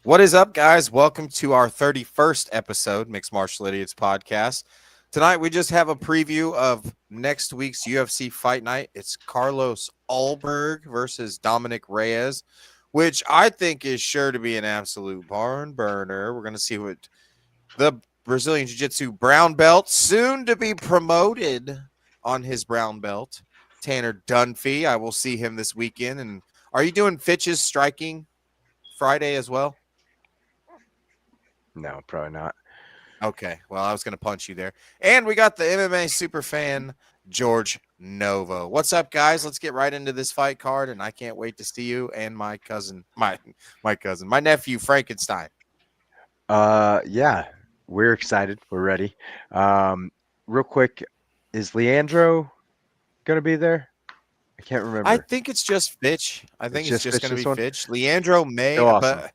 What is up, guys? Welcome to our 31st episode, Mixed Martial Idiots podcast. Tonight, we just have a preview of next week's UFC Fight Night. It's Carlos Ulberg versus Dominic Reyes, which I think is sure to be an absolute barn burner. We're going to see what the Brazilian Jiu-Jitsu brown belt, soon to be promoted on his brown belt, Tanner Dunphy. I will see him this weekend. And are you doing Fitch's striking Friday as well? No, probably not. Okay, well, I was going to punch you there. And we got the MMA super fan, George Novo. What's up, guys? Let's get right into this fight card, and I can't wait to see you and my nephew, Frankenstein. Yeah, we're excited. We're ready. Real quick, is Leandro gonna be there? I can't I remember. think it's just Fitch. I It's think it's just just Fitch going to this be one. Fitch. Leandro So may, awesome. but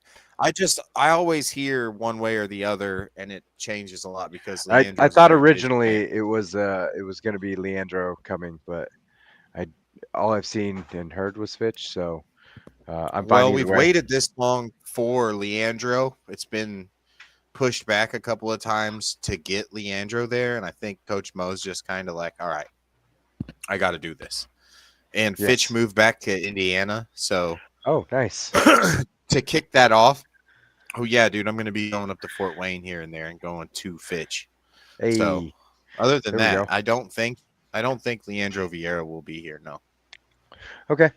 I always hear one way or the other, and it changes a lot because I Leandro's a thought very busy man. originally it was gonna be Leandro coming, but I all I've seen and heard was Fitch, so I'm fine Well, either we've way. waited this long for Leandro. It's been pushed back a couple of times to get Leandro there, and I think Coach Mo's just kind of like, all right, I got to do this. And Fitch Yes. moved back to Indiana, so Oh, nice. to kick that off, oh yeah, dude, I'm going to be going up to Fort Wayne here and there and going to Fitch. So Hey, other than there we that, go. I don't think Leandro Vieira will be here. No. Okay,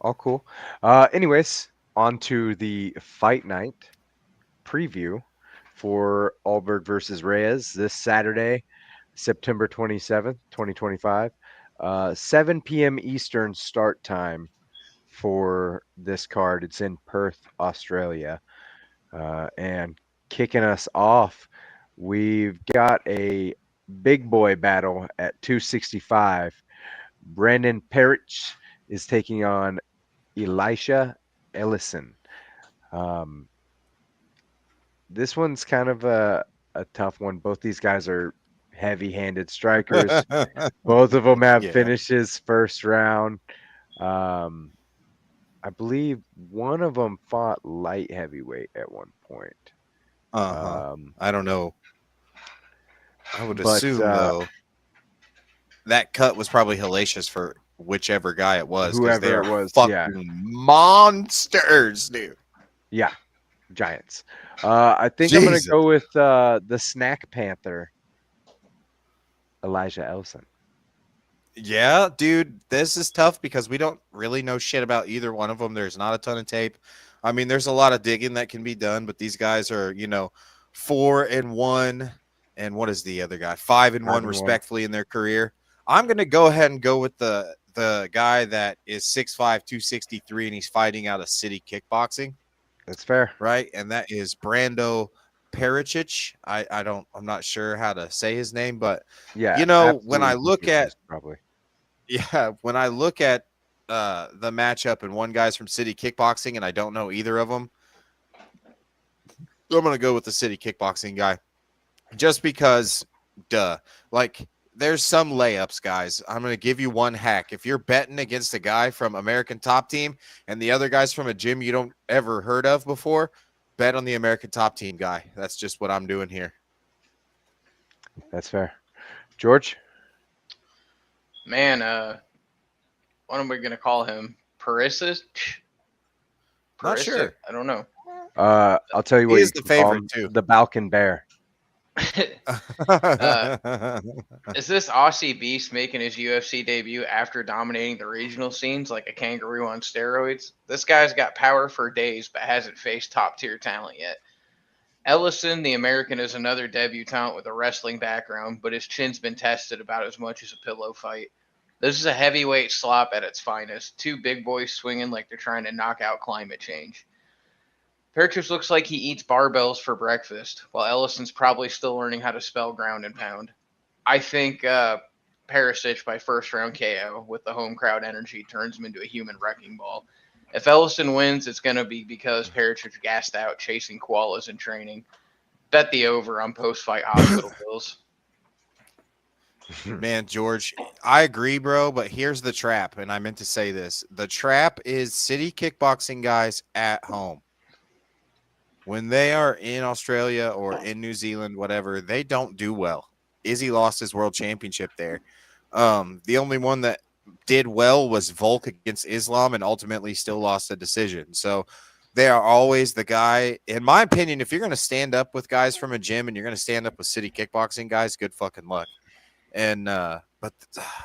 all cool. Anyways, on to the fight night preview for Alberg versus Reyes this Saturday, September 27th, 2025. 7 p.m. Eastern start time for this card. It's in Perth, Australia. And kicking us off, we've got a big boy battle at 265. Brandon Perich is taking on Elisha Ellison. Um, this one's kind of a tough one. Both these guys are heavy-handed strikers. Both of them have Yeah. finishes first round. Um, I believe one of them fought light heavyweight at one point. Uh-huh. Um, I don't know. I would but assume though that cut was probably hellacious for whichever guy it was because they whoever are it was, yeah, fucking monsters, dude. yeah, Giants. I think I'm gonna Jesus. go with the Snack Panther, Elijah Ellison. Yeah, dude, this is tough because we don't really know shit about either one of them. There's not a ton of tape. I mean, there's a lot of digging that can be done, but these guys are, 4-1, and what is the other guy? 5-1, 5-1. respectfully in their career. I'm gonna go ahead and go with the guy that is 6'5", 263, and he's fighting out of City Kickboxing, That's fair. right? And that is Brando Pericic. I'm not sure how to say his name, but Yeah, when I absolutely look butchered at this probably. yeah, when I look at the matchup and one guy's from City Kickboxing and I don't know either of them, I'm gonna go with the City Kickboxing guy just because, duh. Like, there's some layups, guys. I'm gonna give you one hack. If you're betting against a guy from American Top Team and the other guy's from a gym you don't ever heard of before, bet on the American Top Team guy. That's just what I'm doing here. That's fair. George? Man, what am we gonna call him? Perisic? Not Perisic? sure. I don't know. I'll tell you He what is you the can call favorite him, too. the Balkan Bear. uh, is this Aussie Beast making his UFC debut after dominating the regional scenes like a kangaroo on steroids? This guy's got power for days, but hasn't faced top tier talent yet. Ellison, the American, is another debutant with a wrestling background, but his chin's been tested about as much as a pillow fight. This is a heavyweight slop at its finest. Two big boys swinging like they're trying to knock out climate change. Petrus looks like he eats barbells for breakfast, while Ellison's probably still learning how to spell ground and pound. I think Perisic by first round KO with the home crowd energy turns him into a human wrecking ball. If Ellison wins, it's going to be because Perisic gassed out chasing koalas in training. Bet the over on post fight hospital bills. Man, George, I agree, bro, but here's the trap, and I meant to say this. The trap is City Kickboxing guys at home. when they are in Australia or in New Zealand, whatever, they don't do well. Izzy lost his world championship there. The only one that did well was Volk against Islam and ultimately still lost a decision. So they are always the guy, in my opinion, if you're going to stand up with guys from a gym and you're going to stand up with city kickboxing guys, good fucking luck. And, but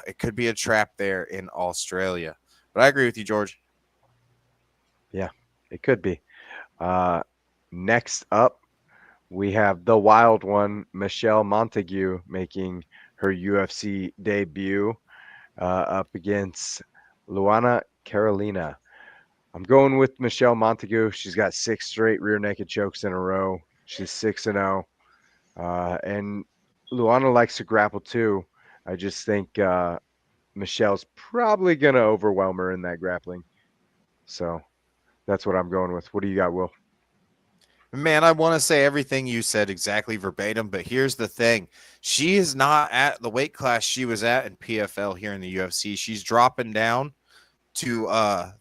it could be a trap there in Australia. But I agree with you, George. Yeah, it could be. Next up, we have the wild one, Michelle Montague, making her UFC debut up against Luana Carolina. I'm going with Michelle Montague. She's got 6 straight rear naked chokes in a row. She's 6-0. And Luana likes to grapple too. I just think Michelle's probably going to overwhelm her in that grappling. So that's what I'm going with. What do you got, Will? Man, I want to say everything you said exactly verbatim, but here's the thing. She is not at the weight class she was at in PFL here in the UFC. She's dropping down to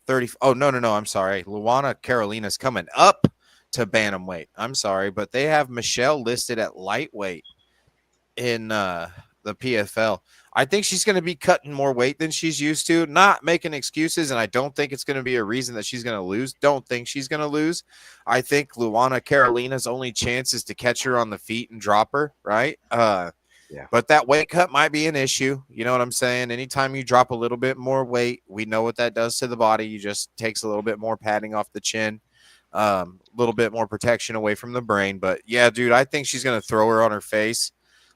30. Oh, no, I'm sorry. Luana Carolina's coming up to bantamweight. I'm sorry, but they have Michelle listed at lightweight in the PFL. I think she's going to be cutting more weight than she's used to, not making excuses, and I don't think it's going to be a reason that she's going to lose. Don't think she's going to lose. I think Luana Carolina's only chance is to catch her on the feet and drop her, right? Yeah. But that weight cut might be an issue. You know what I'm saying? Anytime you drop a little bit more weight, we know what that does to the body. You just takes a little bit more padding off the chin, a little bit more protection away from the brain. But yeah, dude, I think she's going to throw her on her face,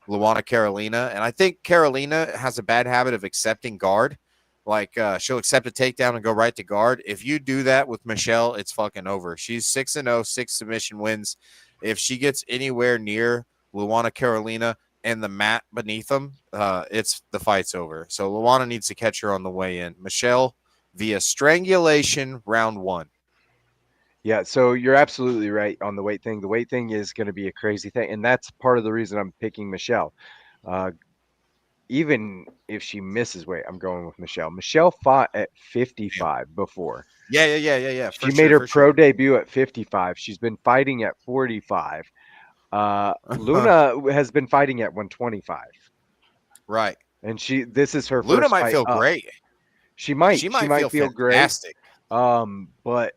Luana Carolina. And I think Carolina has a bad habit of accepting guard. Like she'll accept a takedown and go right to guard. If you do that with Michelle, it's fucking over. She's 6-0, 6 submission wins. If she gets anywhere near Luana Carolina and the mat beneath them, it's the fight's over. So Luana needs to catch her on the way in. Michelle via strangulation, round 1. Yeah, so you're absolutely right on the weight thing. The weight thing is going to be a crazy thing, and that's part of the reason I'm picking Michelle. Even if she misses weight, I'm going with Michelle. Michelle fought at 55 before. Yeah. She made her pro debut at 55. She's been fighting at 45. Luna has been fighting at 125. Right. And this is her Luna first might fight feel up. great. She might feel fantastic. great. But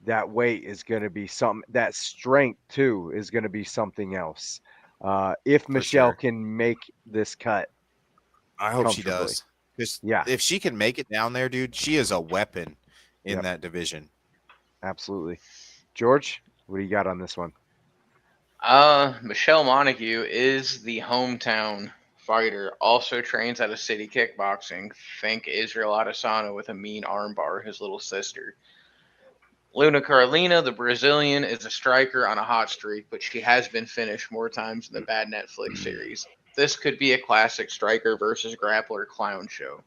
that weight is going to be something. That strength too is going to be something else. If Michelle can make this cut, I hope she does. Yeah, if she can make it down there, dude, she is a weapon in that division. Absolutely. George, what do you got on this one? Michelle Montague is the hometown fighter. Also trains out of City Kickboxing. Think Israel Adesanya with a mean armbar, his little sister. Luna Carolina, the Brazilian, is a striker on a hot streak, but she has been finished more times in the bad Netflix series. This could be a classic striker versus grappler clown show.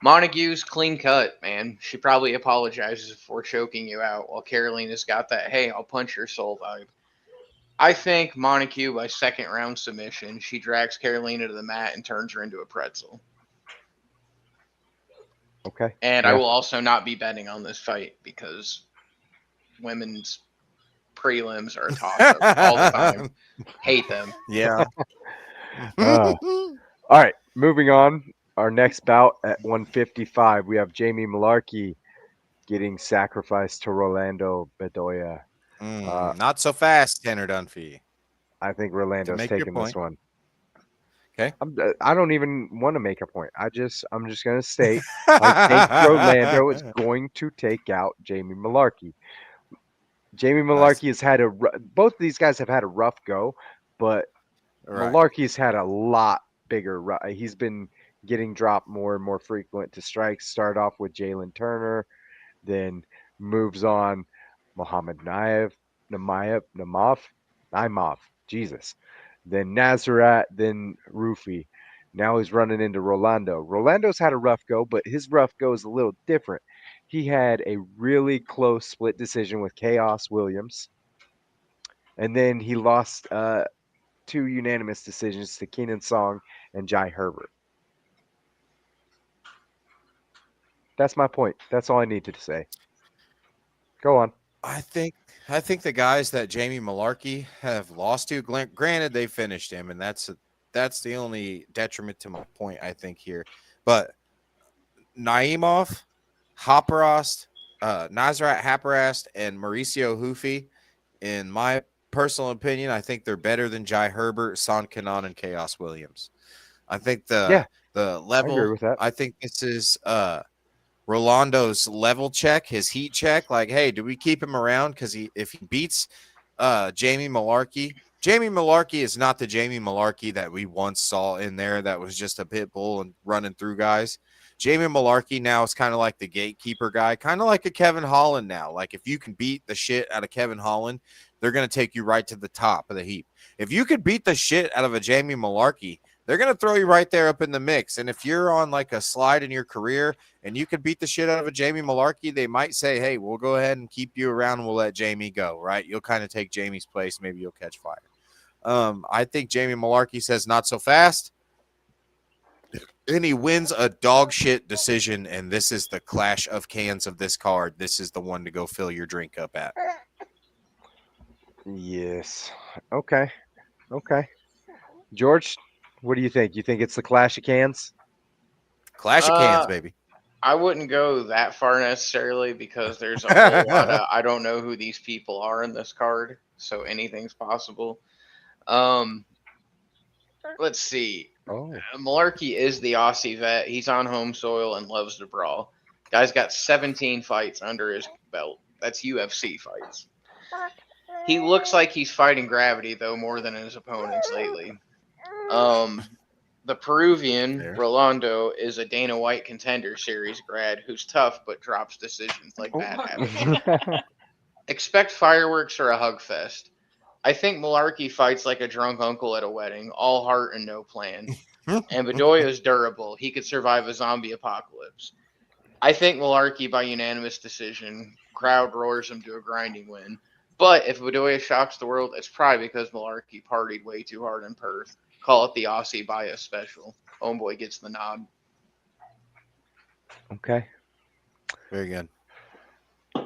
Montague's clean cut, man. She probably apologizes for choking you out, while Carolina's got that, hey, I'll punch your soul vibe. I think Montague by second round submission. She drags Carolina to the mat and turns her into a pretzel. Okay. And I will also not be betting on this fight because women's prelims are a toss-up all the time. Hate them. Yeah. All right, moving on. Our next bout at 155, we have Jamie Malarkey getting sacrificed to Rolando Bedoya. Not so fast, Tanner Dunphy. I think Rolando's taking this one. Okay. I don't even want to make a point. I'm just going to state I think Rolando is going to take out Jamie Malarkey. Jamie Malarkey has had both of these guys have had a rough go, but Malarkey's had a lot bigger. He's been getting dropped more and more frequent to strikes. Start off with Jalen Turner, then moves on Muhammad Naimov, Jesus. Then Nazareth, then Rufi. Now he's running into Rolando. Rolando's had a rough go, but his rough go is a little different. He had a really close split decision with Chaos Williams. And then he lost 2 unanimous decisions to Keenan Song and Jai Herbert. That's my point. That's all I needed to say. Go on. I think I think the guys that Jamie Malarkey have lost to, granted they finished him, and that's the only detriment to my point I think here. But Naimov, Hopperast, Nasrat Happerast, and Mauricio Hufi, in my personal opinion, I think they're better than Jai Herbert, Son Kanon, and Chaos Williams. I think the I level. agree with that. I think this is Rolando's level check, his heat check. Like, hey, do we keep him around? Because if he beats Jamie Malarkey is not the Jamie Malarkey that we once saw in there that was just a pit bull and running through guys. Jamie Malarkey now is kind of like the gatekeeper guy, kind of like a Kevin Holland now. Like, if you can beat the shit out of Kevin Holland, they're going to take you right to the top of the heap. If you could beat the shit out of a Jamie Malarkey, they're going to throw you right there up in the mix. And if you're on like a slide in your career and you could beat the shit out of a Jamie Malarkey, they might say, hey, we'll go ahead and keep you around and we'll let Jamie go, right? You'll kind of take Jamie's place. Maybe you'll catch fire. I think Jamie Malarkey says not so fast. And he wins a dog shit decision, and this is the clash of cans of this card. This is the one to go fill your drink up at. Yes. Okay. George, what do you think? You think it's the Clash of Cans? Clash of cans, baby. I wouldn't go that far necessarily because there's a whole lot of I don't know who these people are in this card, so anything's possible. Let's see. Oh. Malarkey is the Aussie vet. He's on home soil and loves to brawl. Guy's got 17 fights under his belt. That's UFC fights. He looks like he's fighting gravity, though, more than his opponents lately. The Peruvian, Rolando, is a Dana White Contender Series grad who's tough but drops decisions like that happen. Expect fireworks or a hug fest. I think Malarkey fights like a drunk uncle at a wedding, all heart and no plan. And Bedoya is durable. He could survive a zombie apocalypse. I think Malarkey by unanimous decision. Crowd roars him to a grinding win. But if Bedoya shocks the world, it's probably because Malarkey partied way too hard in Perth. Call it the Aussie bias special. Homeboy gets the nod. Okay. Very good.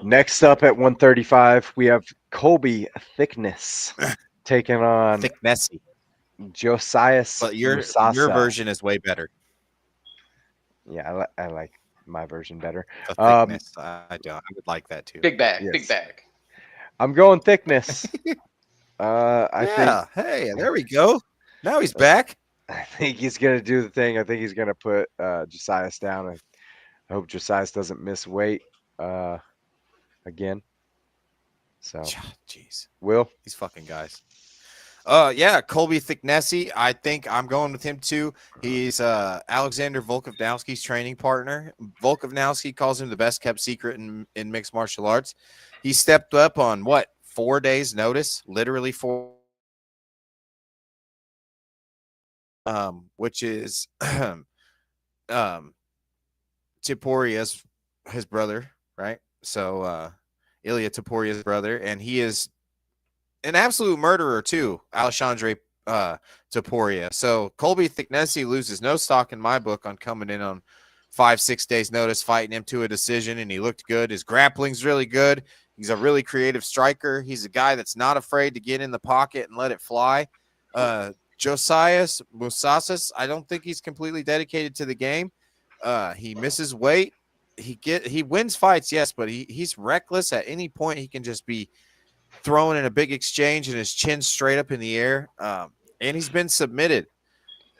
Next up at 135, we have Colby Thickness taking on Thicknessy. Josias. But your version is way better. Yeah, I like my version better. The thickness. I would like that too. Big bag. Yes. Big bag. I'm going Thickness. I think. Hey, there we go. Now he's back. I think he's gonna do the thing. I think he's gonna put Josias down. I hope Josias doesn't miss weight again. So, jeez, Will, these fucking guys. Yeah, Colby Thicknessy. I think I'm going with him too. He's Alexander Volkanovski's training partner. Volkanovski calls him the best kept secret in mixed martial arts. He stepped up on 4 days notice, literally 4. Which is Topuria's his brother, right? So Ilya Topuria's brother, and he is an absolute murderer too, Alexandre Topuria. So Colby Thicknessy loses no stock in my book on coming in on 5-6 days notice, fighting him to a decision, and he looked good. His grappling's really good. He's a really creative striker. He's a guy that's not afraid to get in the pocket and let it fly. Josias Musasas, I don't think he's completely dedicated to the game. He misses weight. He wins fights, yes, but he's reckless. At any point, he can just be thrown in a big exchange and his chin straight up in the air. And he's been submitted.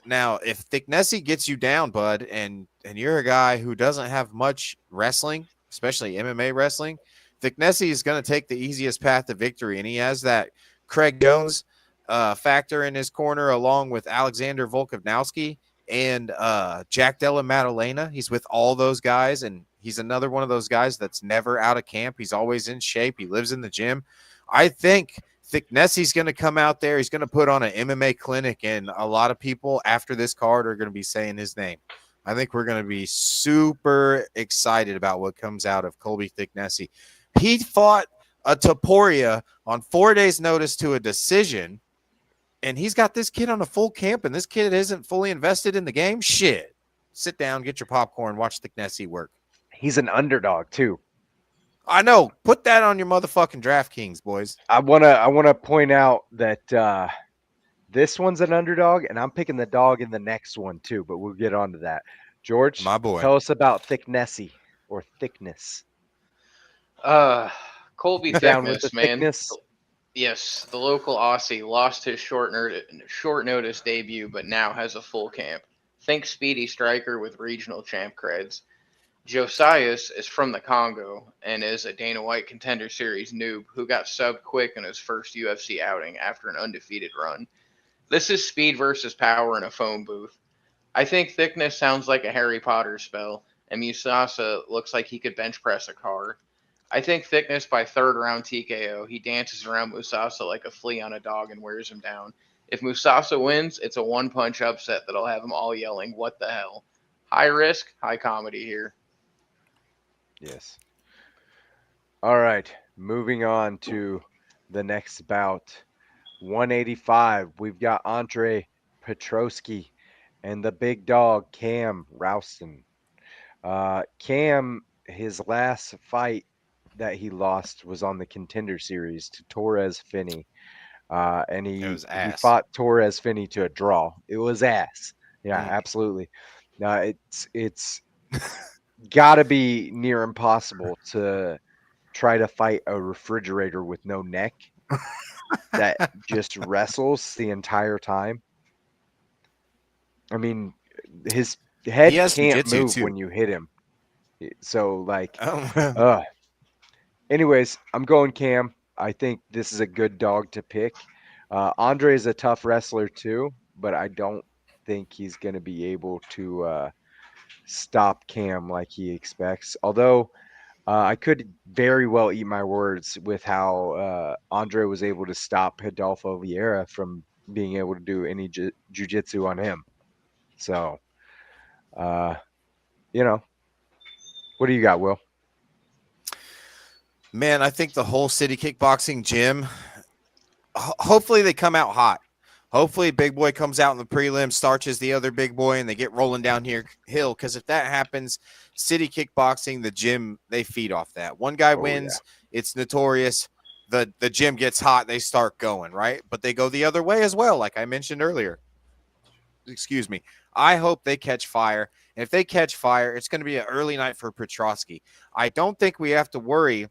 Now, if Thicknessy gets you down, bud, and you're a guy who doesn't have much wrestling, especially MMA wrestling, Thicknessy is going to take the easiest path to victory, and he has that Craig Jones factor in his corner, along with Alexander Volkanovski and Jack Della Maddalena. He's with all those guys, and he's another one of those guys that's never out of camp. He's always in shape. He lives in the gym. I think Thicknessy's going to come out there. He's going to put on an MMA clinic, and a lot of people after this card are going to be saying his name. I think we're going to be super excited about what comes out of Colby Thicknessy. He fought a Topuria on 4 days' notice to a decision, and he's got this kid on a full camp, and this kid isn't fully invested in the game. Shit. Sit down, get your popcorn, watch Thicknessy work. he's an underdog too. I know. Put that on your motherfucking DraftKings, boys. I wanna point out that this one's an underdog, and I'm picking the dog in the next one too. But we'll get onto that. George, My boy. tell us about Thicknessy or Thickness. Colby Down with the Thickness, man. thickness. Yes, the local Aussie lost his short notice debut, but now has a full camp. Think speedy striker with regional champ creds. Josias is from the Congo and is a Dana White Contender Series noob who got subbed quick in his first UFC outing after an undefeated run. This is speed versus power in a phone booth. I think Thickness sounds like a Harry Potter spell, and Musasa looks like he could bench press a car. I think Thickness by third round TKO. He dances around Musasa like a flea on a dog and wears him down. If Musasa wins, it's a one punch upset that'll have them all yelling, "What the hell?" High risk, high comedy here. Yes. All right, moving on to the next bout. 185. We've got Andre Petroski and the big dog Cam Rouston. Cam, his last fight that he lost was on the Contender Series to Torres Finney. And It was he ass. fought Torres Finney to a draw. It was ass. Yeah, Mm. absolutely. It's got to be near impossible to try to fight a refrigerator with no neck that just wrestles the entire time. I mean, his head He has can't jiu-jitsu, move too. when you hit him. So, like, Oh, anyways, I'm going Cam. I think this is a good dog to pick. Andre is a tough wrestler too, but I don't think he's going to be able to stop Cam like he expects. Although I could very well eat my words with how Andre was able to stop Hidalgo Vieira from being able to do any jiu-jitsu on him. So, you know, what do you got, Will? man, I think the whole city kickboxing gym, hopefully they come out hot. Hopefully Big Boy comes out in the prelim, starches the other big boy, and they get rolling down here hill. Because if that happens, city kickboxing, the gym, they feed off that. One guy wins, it's notorious. The gym gets hot, they start going, right? But they go the other way as well, like I mentioned earlier. Excuse me. I hope they catch fire. And if they catch fire, it's going to be an early night for Petroski. I don't think we have to worry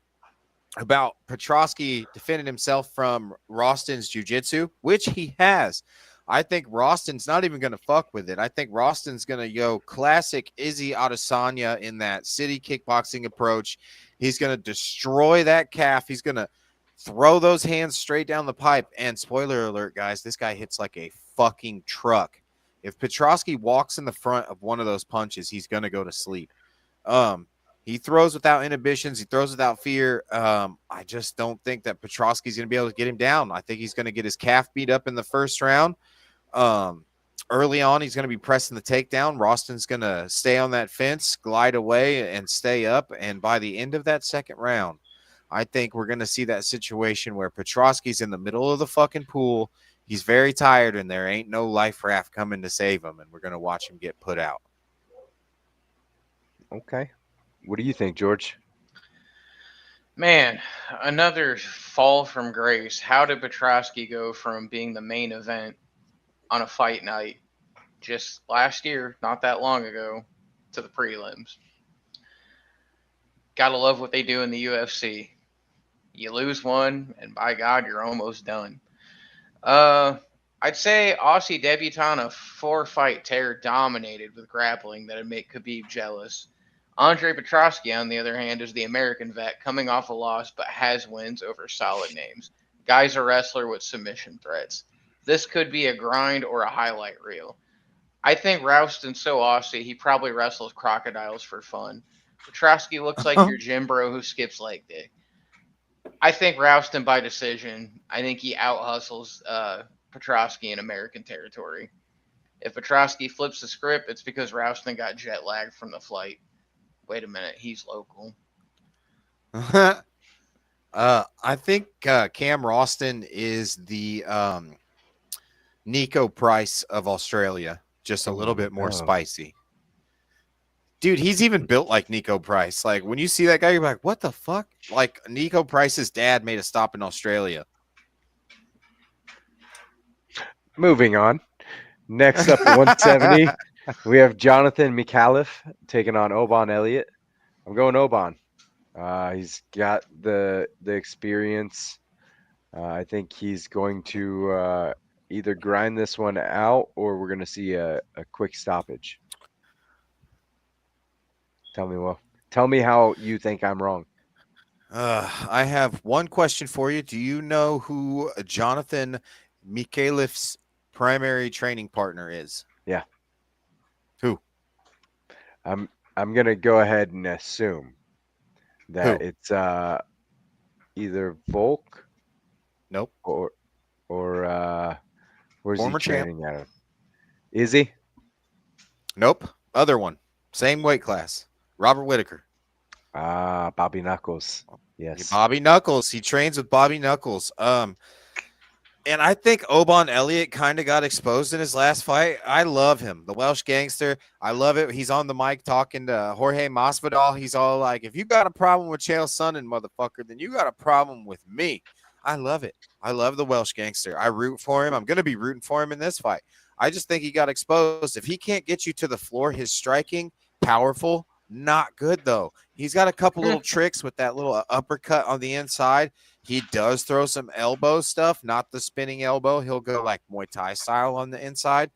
about Petroski defending himself from Roston's jiu-jitsu, which he has. I think Roston's not even going to fuck with it. I think Roston's going to go classic Izzy Adesanya in that city kickboxing approach. He's going to destroy that calf. He's going to throw those hands straight down the pipe. And spoiler alert, guys, this guy hits like a fucking truck. If Petroski walks in the front of one of those punches, he's going to go to sleep. He throws without inhibitions. He throws without fear. I just don't think that Petroski's going to be able to get him down. I think he's going to get his calf beat up in the first round. Early on, he's going to be pressing the takedown. Roston's going to stay on that fence, glide away, and stay up. And by the end of that second round, I think we're going to see that situation where Petroski's in the middle of the fucking pool. He's very tired, and there ain't no life raft coming to save him, and we're going to watch him get put out. Okay. What do you think, George? Man, another fall from grace. How did Petroski go from being the main event on a fight night just last year, not that long ago, to the prelims? Gotta love what they do in the UFC. You lose one, and by God, you're almost done. I'd say Aussie debutant a 4-fight tear dominated with grappling that'd make Khabib jealous. Andre Petroski, on the other hand, is the American vet coming off a loss but has wins over solid names. Guy's a wrestler with submission threats. This could be a grind or a highlight reel. I think Rouston's so Aussie, he probably wrestles crocodiles for fun. Petroski looks like your gym bro who skips leg day. I think Rouston by decision. I think he out hustles Petroski in American territory. If Petroski flips the script, it's because Rouston got jet lagged from the flight. Wait a minute, he's local. I think Cam Roston is the Nico Price of Australia, just a little bit more spicy. Dude, he's even built like Nico Price. Like when you see that guy, you're like, what the fuck? Like Nico Price's dad made a stop in Australia. Moving on. Next up, 170, we have Jonathan McAuliffe taking on Oban Elliott. I'm going Oban. He's got the experience. I think he's going to either grind this one out or we're going to see a quick stoppage. Tell me how you think I'm wrong. I have one question for you. Do you know who Jonathan McAuliffe's primary training partner is? Yeah. Who? I'm gonna go ahead and assume that Who? it's either Volk Nope. or where's Former he champ. training out of? Is he? Nope. Other one. Same weight class. Robert Whitaker. Bobby Knuckles. Yes. Bobby Knuckles. He trains with Bobby Knuckles. And I think Oban Elliott kind of got exposed in his last fight. I love him, the Welsh gangster. I love it. He's on the mic talking to Jorge Masvidal. He's all like, if you got a problem with Chael Sonnen, motherfucker, then you got a problem with me. I love it. I love the Welsh gangster. I root for him. I'm going to be rooting for him in this fight. I just think he got exposed. If he can't get you to the floor, his striking, powerful, not good, though. He's got a couple little tricks with that little uppercut on the inside. He does throw some elbow stuff, not the spinning elbow. He'll go like Muay Thai style on the inside.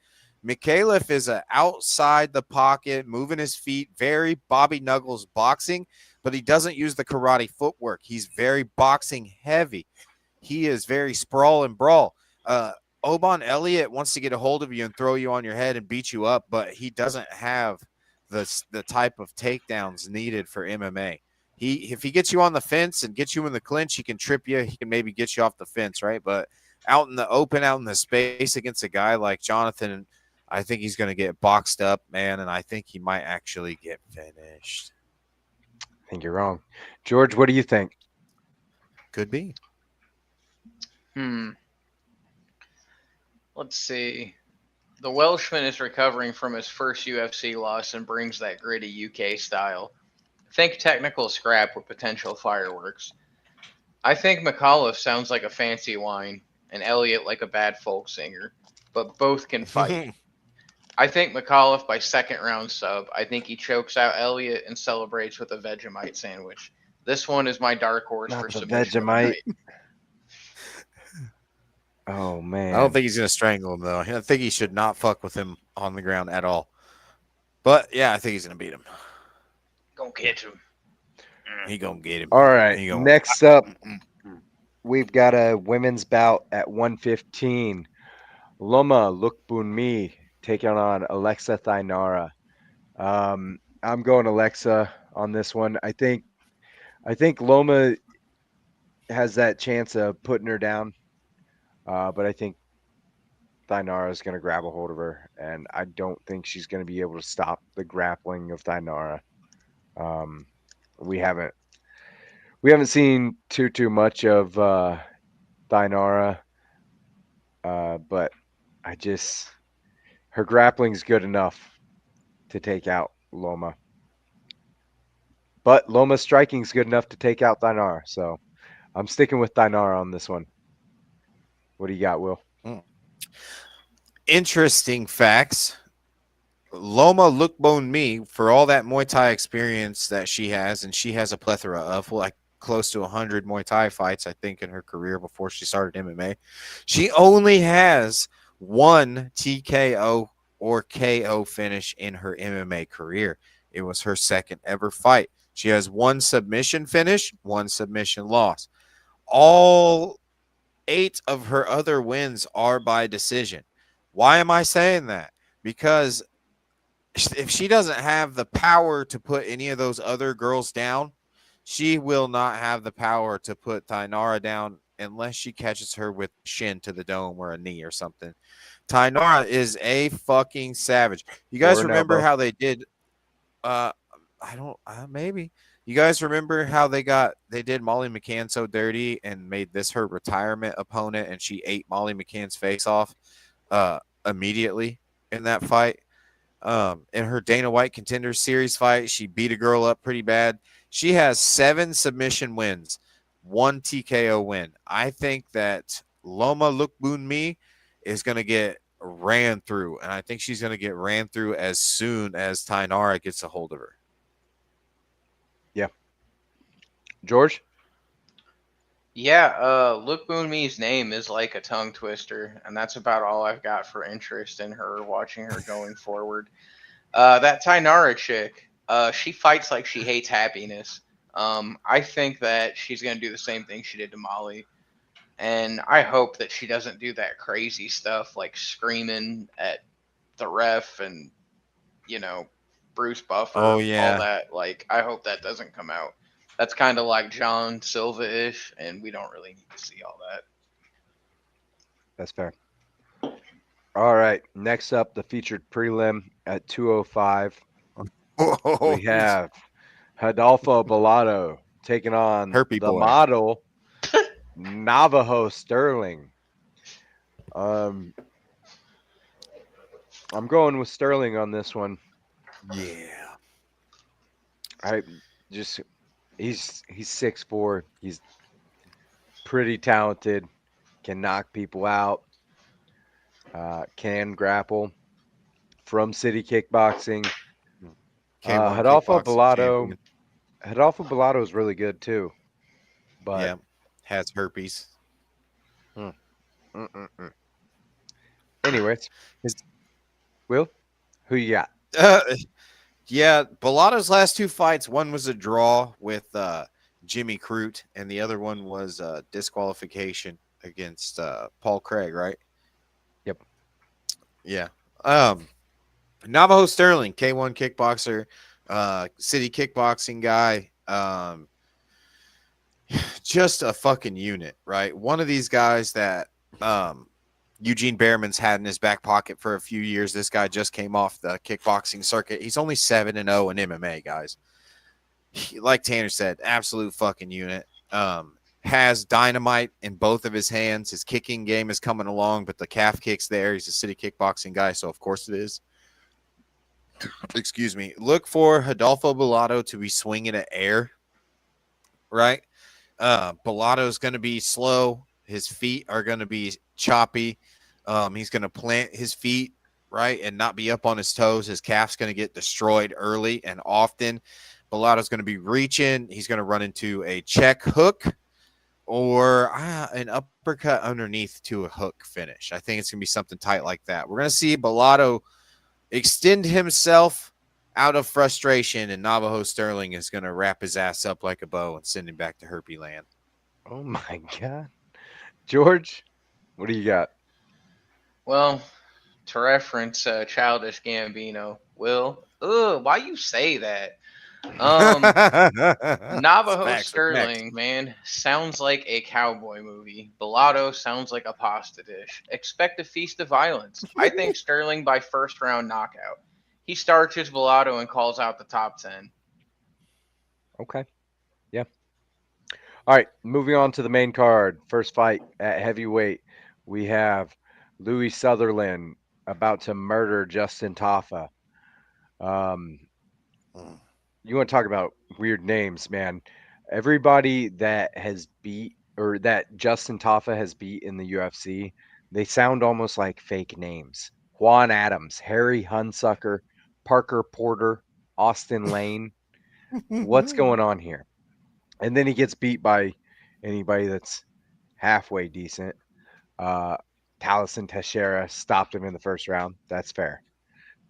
McAuliffe is a outside the pocket, moving his feet, very Bobby Knuckles boxing, but he doesn't use the karate footwork. He's very boxing heavy. He is very sprawl and brawl. Oban Elliott wants to get a hold of you and throw you on your head and beat you up, but he doesn't have the type of takedowns needed for MMA. If he gets you on the fence and gets you in the clinch, he can trip you. He can maybe get you off the fence, right? But out in the open, out in the space against a guy like Jonathan, I think he's going to get boxed up, man, and I think he might actually get finished. I think you're wrong. George, what do you think? Could be. Let's see. The Welshman is recovering from his first UFC loss and brings that gritty UK style. Think technical scrap with potential fireworks. I think McAuliffe sounds like a fancy wine and Elliott like a bad folk singer, but both can fight. I think McAuliffe by second round sub. I think he chokes out Elliott and celebrates with a Vegemite sandwich. This one is my dark horse Not for the submission. Vegemite. Oh man. I don't think he's going to strangle him, though. I think he should not fuck with him on the ground at all. But, yeah, I think he's going to beat him. Gonna catch him. He going to get him. All right. He gonna- Next up, we've got a women's bout at 115. Loma Lookboonmee taking on Alexa Thainara. I'm going Alexa on this one. I think Loma has that chance of putting her down, but I think Thainara is going to grab a hold of her, and I don't think she's going to be able to stop the grappling of Thainara. We haven't seen too much of Thainara, but her grappling's good enough to take out Loma. But Loma's striking's good enough to take out Thainara, so I'm sticking with Thainara on this one. What do you got, Will? Interesting facts. Loma Lookboonmee, for all that Muay Thai experience that she has, and she has a plethora of, like close to 100 Muay Thai fights, I think, in her career before she started MMA. She only has one TKO or KO finish in her MMA career. It was her second ever fight. She has one submission finish, one submission loss. All 8 of her other wins are by decision. Why am I saying that? Because if she doesn't have the power to put any of those other girls down, she will not have the power to put Thainara down unless she catches her with shin to the dome or a knee or something. Thainara is a fucking savage. You guys remember how they did? Maybe. You guys remember how they did Molly McCann so dirty and made this her retirement opponent, and she ate Molly McCann's face off immediately in that fight? In her Dana White Contender Series fight, she beat a girl up pretty bad. She has 7 submission wins, 1 TKO win. I think that Loma Lookboonmee is going to get ran through, and I think she's going to get ran through as soon as Tainara gets a hold of her. George? Yeah, Lookboonmee's name is like a tongue twister, and that's about all I've got for interest in her, watching her going forward. That Tainara chick, she fights like she hates happiness. I think that she's gonna do the same thing she did to Molly, and I hope that she doesn't do that crazy stuff like screaming at the ref and Bruce Buffer, Oh, all yeah. that. Like, I hope that doesn't come out. That's kind of like John Silva-ish, and we don't really need to see all that. That's fair. All right. Next up, the featured prelim at 205. We have Adolfo Bellato taking on Herpy the boy. model Navajo Sterling. I'm going with Sterling on this one. Yeah. He's 6'4". He's pretty talented. Can knock people out. Can grapple. From City Kickboxing. K1 Adolfo kickboxing Bellato. champion. Adolfo Bellato is really good too. But Yeah, has herpes. anyways, Will, who you got? Yeah, Bellato's last 2 fights, one was a draw with Jimmy Crute, and the other one was disqualification against Paul Craig, right? Yep. Yeah. Navajo Sterling, K1 kickboxer, City Kickboxing guy. Just a fucking unit, right? One of these guys that Eugene Behrman's had in his back pocket for a few years. This guy just came off the kickboxing circuit. He's only 7-0 in MMA, guys. Like Tanner said, absolute fucking unit. Has dynamite in both of his hands. His kicking game is coming along, but the calf kick's there. He's a City Kickboxing guy, so of course it is. Excuse me. Look for Adolfo Bellato to be swinging at air, right? Bellato's going to be slow. His feet are going to be choppy. He's going to plant his feet, right, and not be up on his toes. His calf's going to get destroyed early and often. Bellato's going to be reaching. He's going to run into a check hook or an uppercut underneath to a hook finish. I think it's going to be something tight like that. We're going to see Bellato extend himself out of frustration, and Navajo Sterling is going to wrap his ass up like a bow and send him back to Herpy Land. Oh my God. George, what do you got? Well, to reference Childish Gambino, Will, why you say that? Navajo Facts, Sterling, man, sounds like a cowboy movie. Bellato sounds like a pasta dish. Expect a feast of violence. I think Sterling by first round knockout. He starches Bellato and calls out the top 10. Okay. Yeah. All right. Moving on to the main card. First fight at heavyweight. We have Louis Sutherland about to murder Justin Tafa. You want to talk about weird names, man. Everybody that has beat or that Justin Tafa has beat in the UFC, they sound almost like fake names. Juan Adams, Harry Hunsucker, Parker Porter, Austin Lane. What's going on here? And then he gets beat by anybody that's halfway decent. Taliesin Teixeira stopped him in the first round. That's fair.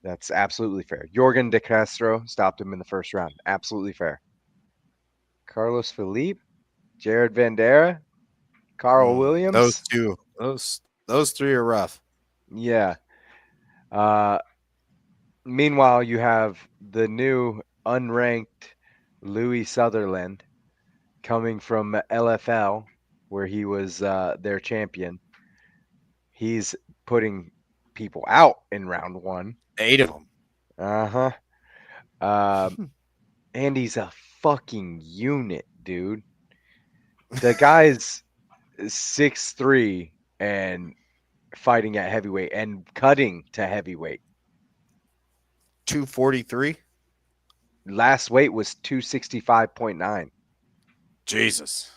That's absolutely fair. Jorgen De Castro stopped him in the first round. Absolutely fair. Carlos Felipe, Jared Vandera, Carl Williams. Those two. Those 3 are rough. Yeah. Meanwhile, you have the new unranked Louis Sutherland coming from LFL, where he was their champion. He's putting people out in round 1. 8 of them. And he's a fucking unit, dude. The guy's 6'3" and fighting at heavyweight and cutting to heavyweight. 243. Last weight was 265.9. Jesus.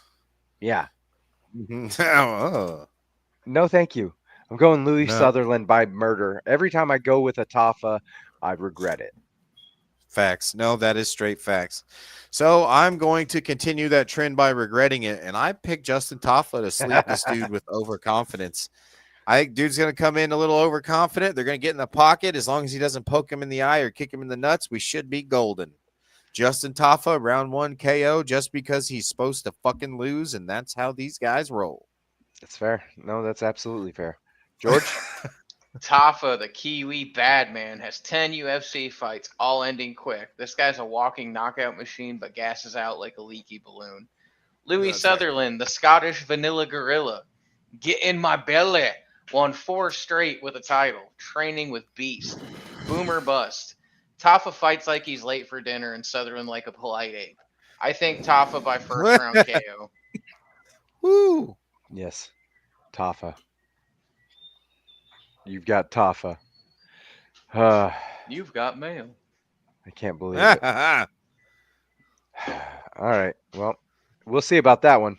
Yeah. Oh, No, thank you. I'm going Louis no. Sutherland by murder. Every time I go with a Tafa, I regret it. Facts. No, that is straight facts. So I'm going to continue that trend by regretting it, and I picked Justin Taffa to sleep this dude with overconfidence. I think dude's going to come in a little overconfident. They're going to get in the pocket. As long as he doesn't poke him in the eye or kick him in the nuts, we should be golden. Justin Taffa, round 1 KO, just because he's supposed to fucking lose, and that's how these guys roll. That's fair. No, that's absolutely fair. George? Tafa, the Kiwi bad man, has 10 UFC fights, all ending quick. This guy's a walking knockout machine, but gasses out like a leaky balloon. Louis That's right. Sutherland, the Scottish vanilla gorilla, get in my belly, won 4 straight with a title, training with Beast. Boomer bust. Tafa fights like he's late for dinner and Sutherland like a polite ape. I think Tafa by first round KO. Woo! Yes. Tafa. You've got Tafa. I You've got mail. can't believe it. All right. Well, we'll see about that one.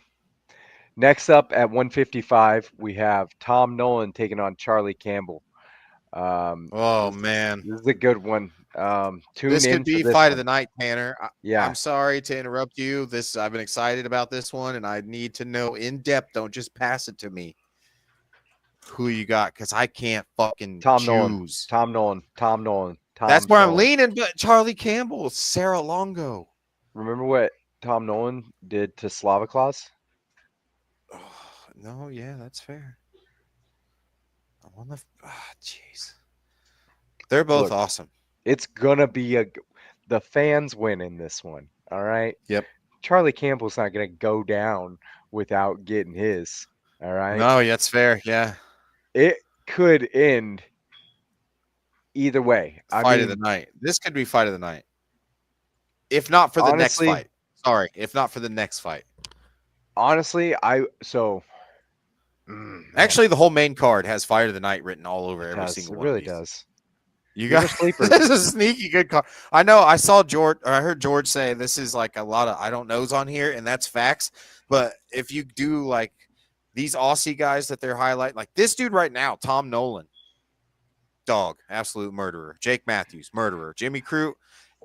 Next up at 155, we have Tom Nolan taking on Charlie Campbell. Oh, man. This is a good one. Tune This in could be for this fight one. of the night, Tanner. Yeah. I'm sorry to interrupt you. I've been excited about this one, and I need to know in depth. Don't just pass it to me. Who you got? Because I can't fucking Tom Nolan. choose. Tom Nolan. That's where I'm Nolan. leaning. But Charlie Campbell, Sarah Longo. Remember what Tom Nolan did to Slava Claus? Oh, no, yeah, that's fair. I want to. Jeez. They're both Look, awesome. It's gonna be the fans win in this one. All right. Yep. Charlie Campbell's not gonna go down without getting his. All right. No, that's fair. Yeah. It could end either way. Fight of the night. This could be fight of the night. If not for the Honestly- next fight. Sorry. If not for the next fight. honestly, Actually, the whole main card has fight of the night written all over every single it one. really of these. does. You These are got sleepers. This is a sneaky good card. I know. I saw George. Or I heard George say this is like a lot of I don't knows on here, and that's facts. But if you do like these Aussie guys that they're highlighting, like this dude right now, Tom Nolan, dog, absolute murderer. Jake Matthews, murderer. Jimmy Crute,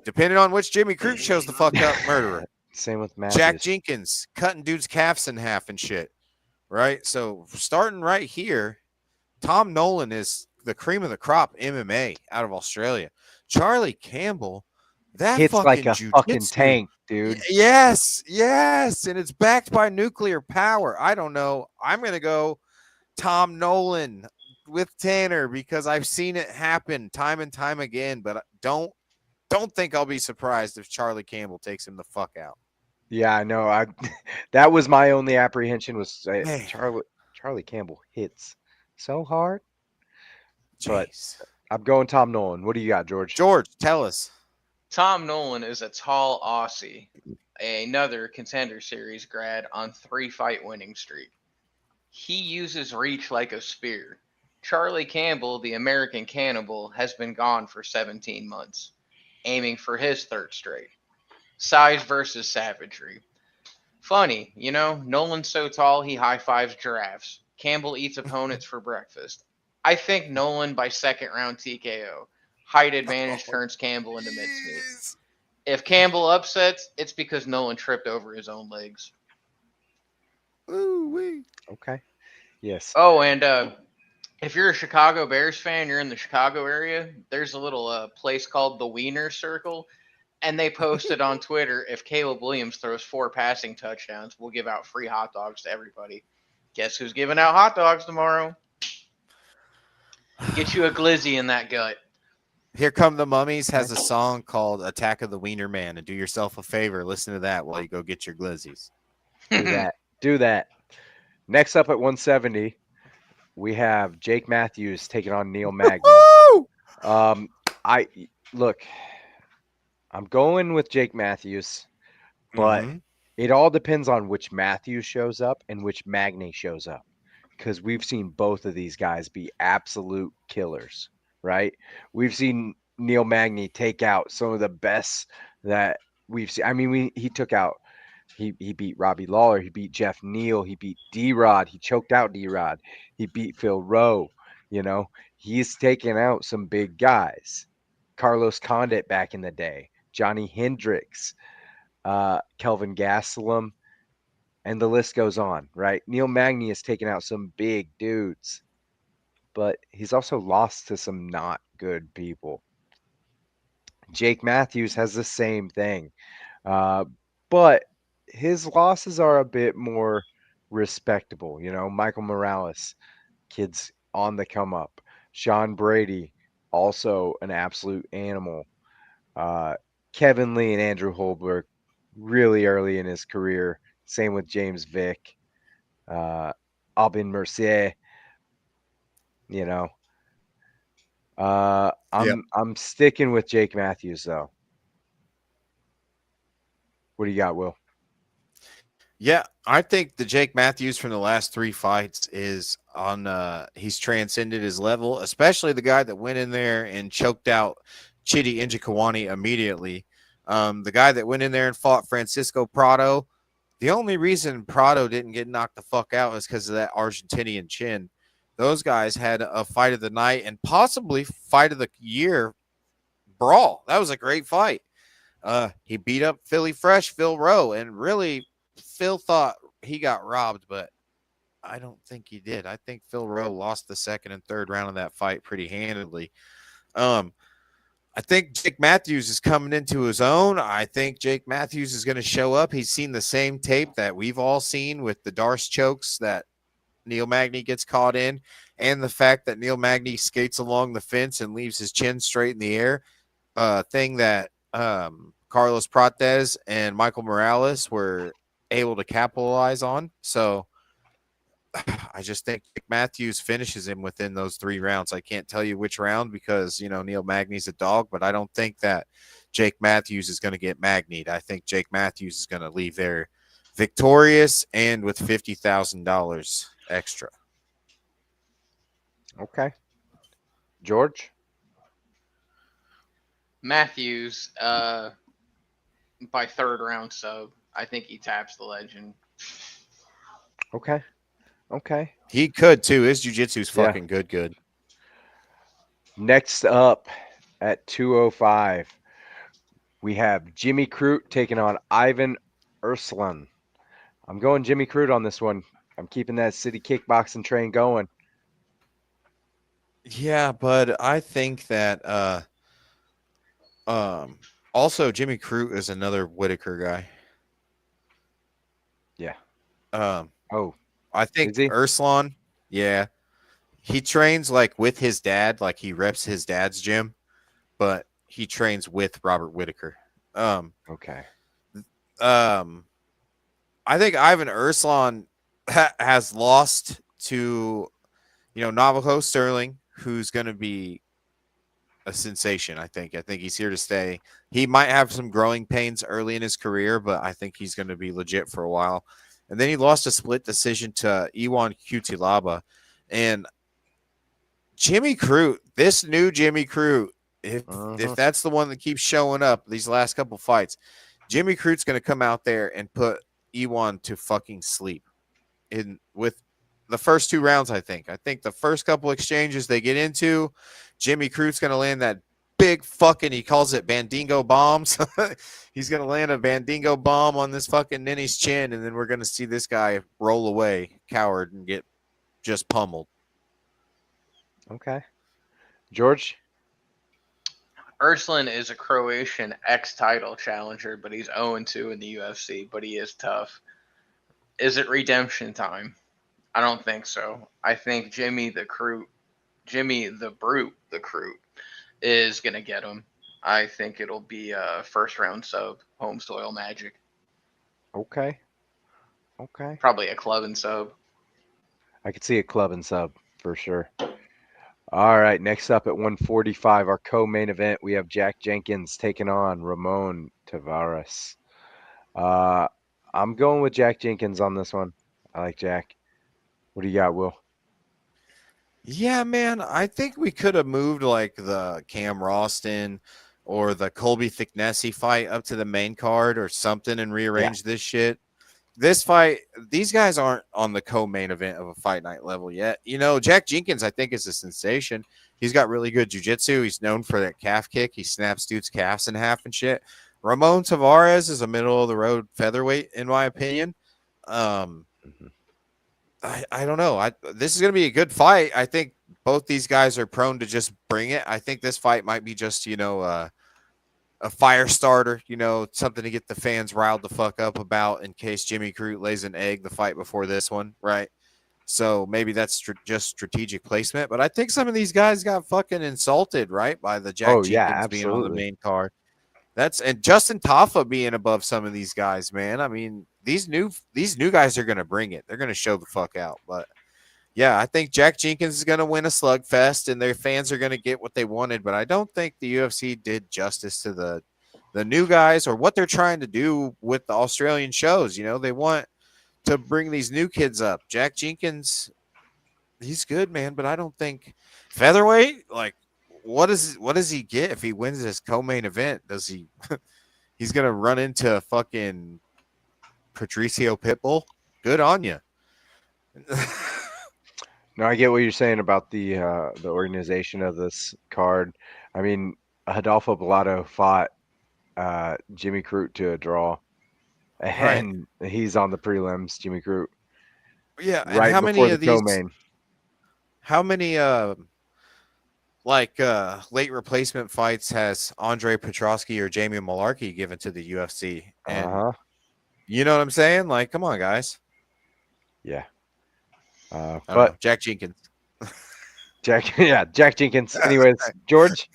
depending on which Jimmy Crute shows the fuck up, murderer. Same with Matthews. Jack Jenkins cutting dudes' calves in half and shit. Right? So starting right here, Tom Nolan is the cream of the crop MMA out of Australia. Charlie Campbell, that hits fucking like a fucking jiu-jitsu. tank, dude. Yes, and it's backed by nuclear power. I don't know. I'm gonna go Tom Nolan with Tanner because I've seen it happen time and time again. But don't think I'll be surprised if Charlie Campbell takes him the fuck out. Yeah, I know. That was my only apprehension was Hey. Charlie Campbell hits so hard. But Jeez. I'm going Tom Nolan. What do you got, George? George, tell us. Tom Nolan is a tall Aussie, another Contender Series grad on 3-fight winning streak. He uses reach like a spear. Charlie Campbell, the American cannibal, has been gone for 17 months, aiming for his 3rd straight. Size versus savagery. Funny, Nolan's so tall he high-fives giraffes. Campbell eats opponents for breakfast. I think Nolan by 2nd round TKO. Height advantage turns Campbell into mincemeat. If Campbell upsets, it's because Nolan tripped over his own legs. Ooh-wee. Okay. Yes. Oh, and if you're a Chicago Bears fan, you're in the Chicago area, there's a little place called the Wiener Circle, and they posted on Twitter, if Caleb Williams throws 4 passing touchdowns, we'll give out free hot dogs to everybody. Guess who's giving out hot dogs tomorrow? Get you a glizzy in that gut. Here Come the Mummies has a song called Attack of the Wiener Man, and do yourself a favor, listen to that while you go get your glizzies. Do that. Do that. Next up at 170, we have Jake Matthews taking on Neil Magny. Woo! I'm going with Jake Matthews, but Mhm. it all depends on which Matthews shows up and which Magny shows up, because we've seen both of these guys be absolute killers, right? We've seen Neil Magny take out some of the best that we've seen. I mean, he took out. He beat Robbie Lawler. He beat Jeff Neal. He beat D-Rod. He choked out D-Rod. He beat Phil Rowe. You know, he's taken out some big guys. Carlos Condit back in the day. Johnny Hendricks. Kelvin Gastelum. And the list goes on, right? Neil Magny has taken out some big dudes. But he's also lost to some not good people. Jake Matthews has the same thing. But his losses are a bit more respectable. You know, Michael Morales, kids on the come up. Sean Brady, also an absolute animal. Kevin Lee and Andrew Holberg, really early in his career. Same with James Vick. Albin Mercier, you know. I'm sticking with Jake Matthews though. What do you got, Will? Yeah, I think the Jake Matthews from the last 3 fights is on he's transcended his level, especially the guy that went in there and choked out Chidi Njokuani immediately. The guy that went in there and fought Francisco Prado. The only reason Prado didn't get knocked the fuck out is because of that Argentinian chin. Those guys had a fight of the night and possibly fight of the year brawl. That was a great fight. He beat up Philly Fresh, Phil Rowe, and really Phil thought he got robbed, but I don't think he did. I think Phil Rowe lost the second and third round of that fight pretty handily. I think Jake Matthews is coming into his own. I think Jake Matthews is going to show up. He's seen the same tape that we've all seen with the Darce chokes that Neil Magny gets caught in, and the fact that Neil Magny skates along the fence and leaves his chin straight in the air. Thing that Carlos Prates and Michael Morales were able to capitalize on. So I just think Matthews finishes him within those 3 rounds. I can't tell you which round because, you know, Neil Magny's a dog, but I don't think that Jake Matthews is going to get Magnied. I think Jake Matthews is going to leave there victorious and with $50,000 extra. Okay. George? Matthews, by 3rd round sub, I think he taps the legend. Okay. Okay. He could too. His jiu-jitsu's fucking good. Next up at 205, we have Jimmy Crute taking on Ivan Urslan. I'm going Jimmy Crute on this one. I'm keeping that city kickboxing train going. Yeah, but I think that also Jimmy Crute is another Whitaker guy. Yeah. I think is he? Urslan, yeah. He trains like with his dad, like he reps his dad's gym, but he trains with Robert Whitaker. Okay. I think Ivan Urslan has lost to, Navajo Sterling, who's going to be a sensation. I think he's here to stay. He might have some growing pains early in his career, but I think he's going to be legit for a while. And then he lost a split decision to Iwan Cutelaba. And Jimmy Crute, this new Jimmy Crute, if that's the one that keeps showing up these last couple fights, Jimmy Crute's going to come out there and put Iwan to fucking sleep with the first 2 rounds. I think the first couple exchanges they get into, Jimmy Crute's going to land that big fucking, he calls it Bandingo bombs. He's going to land a Bandingo bomb on this fucking Ninny's chin, and then we're going to see this guy roll away, coward, and get just pummeled. Okay. George? Urslan is a Croatian ex-title challenger, but he's 0-2 in the UFC, but he is tough. Is it redemption time? I don't think so. I think Jimmy the Brute, the Crute, is going to get him. I think it'll be a 1st round sub, home soil magic. Okay. Probably a club and sub. I could see a club and sub for sure. All right, next up at 145, our co-main event, we have Jack Jenkins taking on Ramon Tavares. I'm going with Jack Jenkins on this one. I like Jack. What do you got, Will? Yeah, man. I think we could have moved like the Cam Roston or the Colby Thicknessy fight up to the main card or something and rearranged this shit. This fight, these guys aren't on the co-main event of a fight night level yet. You know, Jack Jenkins, I think, is a sensation. He's got really good jiu-jitsu. He's known for that calf kick. He snaps dudes' calves in half and shit. Ramon Tavares is a middle of the road featherweight, in my opinion. Mhm. I don't know. This is gonna be a good fight. I think both these guys are prone to just bring it. I think this fight might be just, a fire starter, something to get the fans riled the fuck up about in case Jimmy Crute lays an egg the fight before this one, right? So maybe that's just strategic placement. But I think some of these guys got fucking insulted, right, by the Jack Oh yeah, Jenkins being on the absolutely. main card. And Justin Taffa being above some of these guys, man. I mean, these new guys are gonna bring it. They're gonna show the fuck out. But yeah, I think Jack Jenkins is gonna win a slugfest, and their fans are gonna get what they wanted. But I don't think the UFC did justice to the new guys or what they're trying to do with the Australian shows. They want to bring these new kids up. Jack Jenkins, he's good, man, but I don't think featherweight, like what does he get if he wins this co-main event? Does he he's gonna run into fucking Patricio Pitbull? Good on you. No, I get what you're saying about the organization of this card. I mean, Adolfo Bellato fought Jimmy Crute to a draw, Right. and he's on the prelims. Jimmy Crute Yeah, and right before the co-main. how many late replacement fights has Andre Petrosky or Jamie Malarkey given to the UFC? And Uh-huh. you know what I'm saying? Like, come on, guys. Yeah. I don't But know. Jack Jenkins. Jack, yeah, Jack Jenkins. Anyways, George.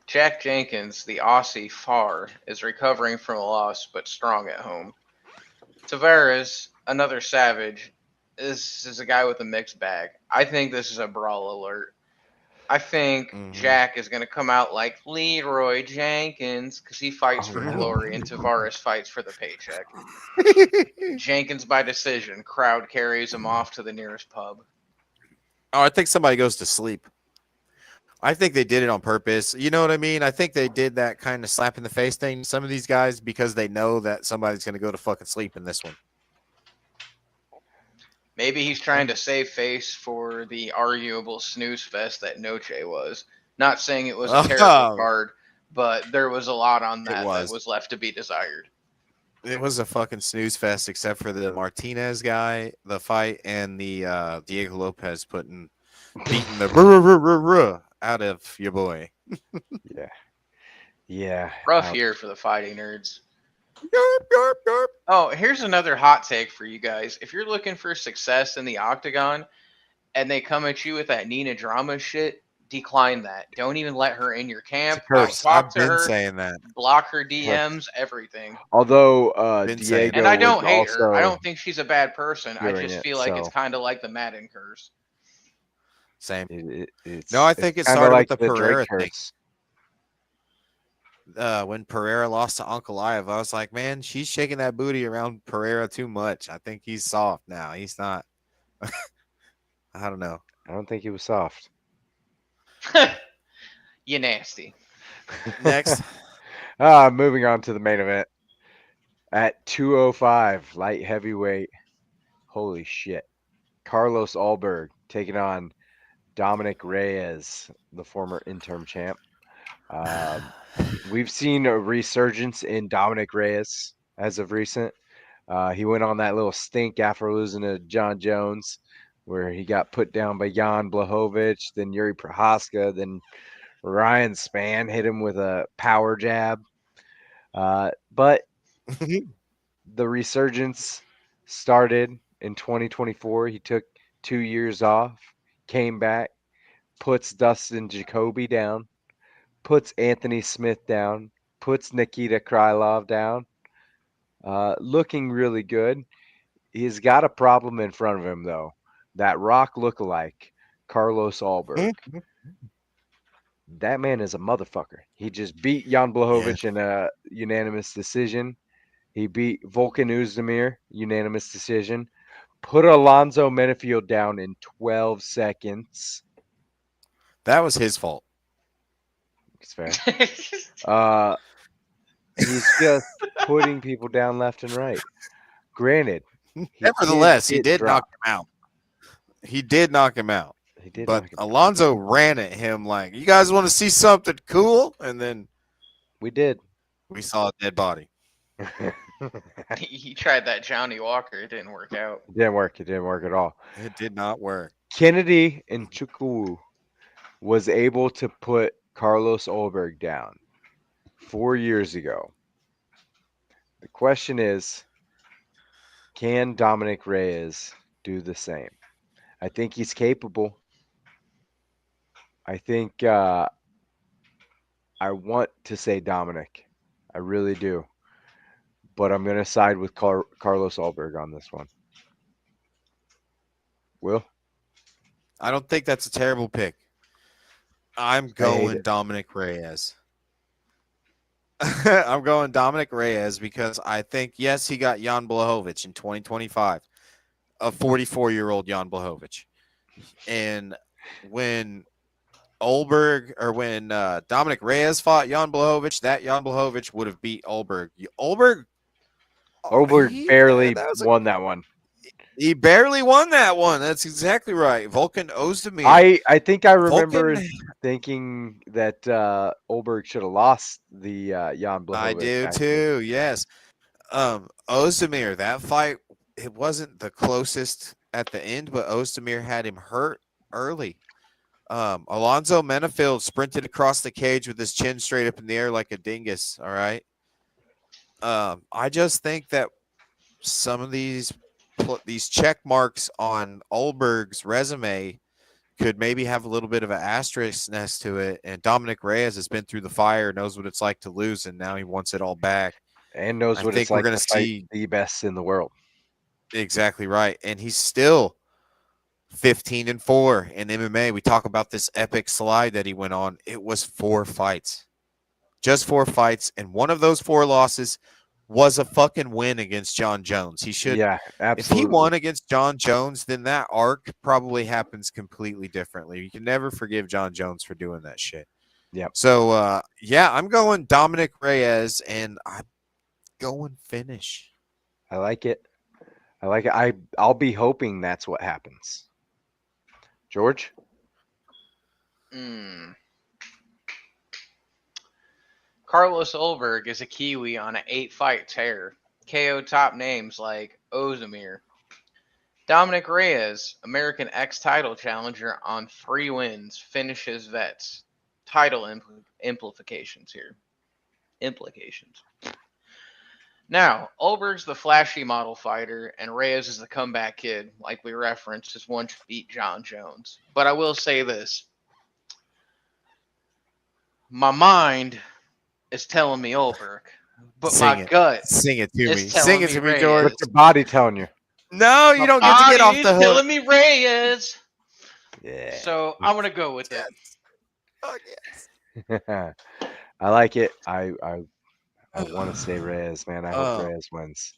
Jack Jenkins, the Aussie Far, is recovering from a loss but strong at home. Tavares, another savage, is a guy with a mixed bag. I think this is a brawl alert. I think Jack is going to come out like Leroy Jenkins because he fights Oh for the no. glory and Tavares fights for the paycheck. Jenkins by decision. Crowd carries him off to the nearest pub. Oh, I think somebody goes to sleep. I think they did it on purpose. You know what I mean? I think they did that kind of slap in the face thing to some of these guys because they know that somebody's going to go to fucking sleep in this one. Maybe he's trying to save face for the arguable snooze fest that Noche was. Not saying it was a terrible card, but there was a lot on that that was left to be desired. It was a fucking snooze fest, except for the Martinez guy, the fight, and the Diego Lopez beating the out of your boy. Yeah. Yeah. Rough year for the fighting nerds. Oh, here's another hot take for you guys. If you're looking for success in the octagon and they come at you with that Nina drama shit, decline that. Don't even let her in your camp. Don't talk I've to been her. saying that. Block her DMs, everything. Although Been saying Diego And I don't was hate her. I also don't think she's a bad person. I doing just it, feel like it's so kind of like the Madden curse. Same. it's No, I think it kinda started like with the Pereira Drake thing. curse. When Pereira lost to Ankalaev, I was like, man, she's shaking that booty around Pereira too much. I think he's soft now. He's not. I don't know. I don't think he was soft. You nasty. Next. Moving on to the main event. At 205, light heavyweight. Holy shit. Carlos Ulberg taking on Dominic Reyes, the former interim champ. We've seen a resurgence in Dominic Reyes as of recent. He went on that little stink after losing to John Jones, where he got put down by Jan Blachowicz, then Yuri Prohaska, then Ryan Spann hit him with a power jab. But the resurgence started in 2024. He took 2 years off, came back, puts Dustin Jacoby down, puts Anthony Smith down, puts Nikita Krylov down. Looking really good. He's got a problem in front of him, though. That Rock lookalike, Carlos Ulberg. That man is a motherfucker. He just beat Jan Blachowicz in a unanimous decision. He beat Volkan Oezdemir, unanimous decision. Put Alonzo Menifield down in 12 seconds. That was his fault. It's fair. He's just putting people down left and right. Granted, Nevertheless, he get did knock dropped. him out. He did knock him out. He did But knock him out. Alonzo ran at him like, "You guys want to see something cool?" And then We did. we saw a dead body. He tried that Johnny Walker. It didn't work out. It didn't work. It didn't work at all. It did not work. Kennedy and Chukwu was able to put Carlos Ulberg down 4 years ago. The question is, can Dominic Reyes do the same? I think he's capable. I think I want to say Dominic. I really do. But I'm going to side with Carlos Ulberg on this one. Will? I don't think that's a terrible pick. I'm hate going it. Dominic Reyes. I'm going Dominic Reyes because I think, yes, he got Jan Blachowicz in 2025, a 44-year-old Jan Blachowicz. And when Ulberg or when Dominic Reyes fought Jan Blachowicz, that Jan Blachowicz would have beat Ulberg. Ulberg barely that was won that one. He barely won that one. That's exactly right. Volkan Oezdemir. I think I remember Volkan- thinking that Ulberg should have lost the Jan Blachowicz. I do match. too. Yes. Oezdemir, that fight, it wasn't the closest at the end, but Oezdemir had him hurt early. Alonzo Menifield sprinted across the cage with his chin straight up in the air like a dingus. All right. I just think that some of these check marks on Ulberg's resume could maybe have a little bit of an asterisk next to it. And Dominic Reyes has been through the fire, knows what it's like to lose, and now he wants it all back. And knows I what think it's we're like gonna to fight see the best in the world. exactly right. And he's still 15-4 in MMA. We talk about this epic slide that he went on. It was 4 fights, just 4 fights, and one of those 4 losses was a fucking win against John Jones. He should, Yeah, absolutely. if he won against John Jones, then that arc probably happens completely differently. You can never forgive John Jones for doing that shit. Yep. So, yeah, I'm going Dominic Reyes, and I'm going finish. I like it. I'll be hoping that's what happens. George? Carlos Ulberg is a Kiwi on an 8-fight tear. KO top names like Oezdemir. Dominic Reyes, American X-title challenger on 3 wins, finishes vets. Title implications here. Implications. Now, Ulberg's the flashy model fighter, and Reyes is the comeback kid, like we referenced, has once beat John Jones. But I will say this. My mind is telling me Ulberg, but Sing my it. gut Sing it to is me. telling Sing it me to me, Reyes. George. What's your body telling you? No, you My don't get to get off body the is hook. telling me Reyes. Yeah. So I'm gonna go with it. Oh, yes. I like it. I want to say Reyes, man. I hope Oh. Reyes wins.